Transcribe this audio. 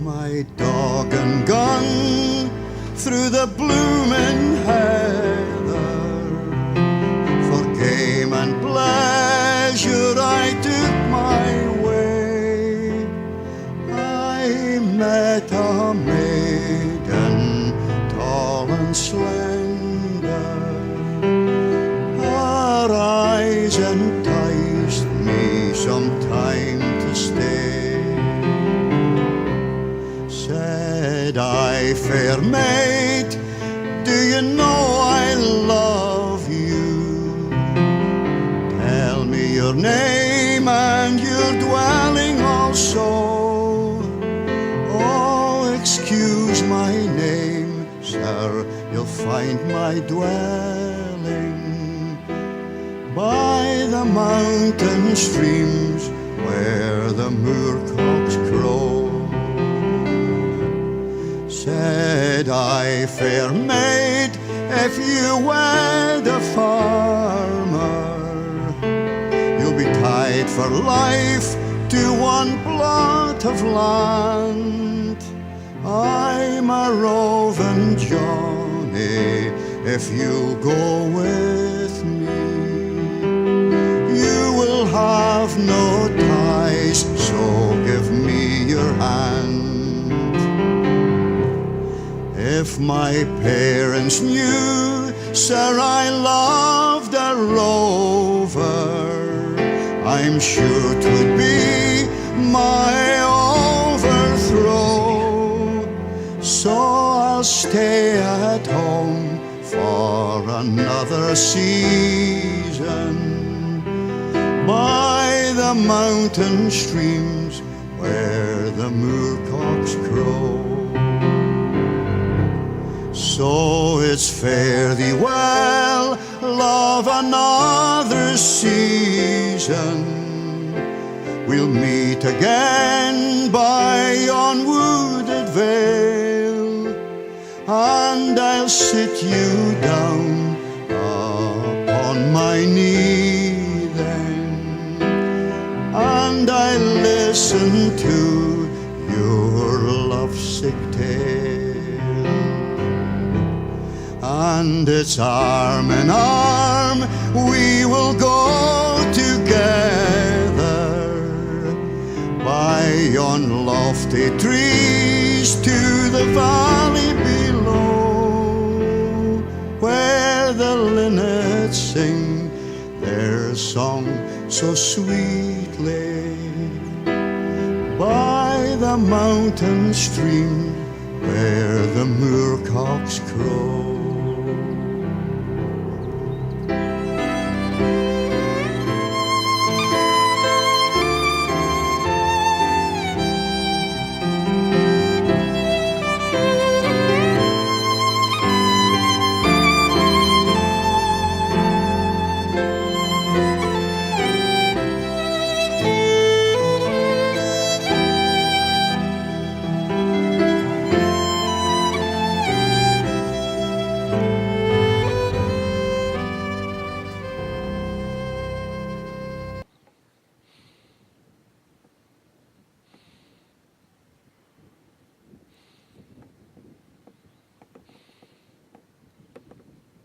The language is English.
my dog and gun through the blooming heather. For game and pleasure I took my way. I met a maiden tall and slender. Her eyes enticed me some time to stay. Said I, fair maid, do you know I love you? Tell me your name and your dwelling also. Oh, excuse my name, sir, you'll find my dwelling by the mountain streams where the moorcocks crow. Said I, fair maid, if you wed a farmer, you'll be tied for life to one plot of land. I'm a roving Johnny, if you go with me. You will have no ties, so give me your hand. If my parents knew, sir, I loved a rover, I'm sure 'twould be my overthrow. So I'll stay at home for another season by the mountain streams where the moorcocks crow. So it's fare thee well, love, another season. We'll meet again by yon wooded vale, and I'll sit you down upon my knee then, and I'll listen to your lovesick tale. And it's arm in arm we will go together by yon lofty trees to the valley below, where the linnets sing their song so sweetly by the mountain stream where the moorcocks crow.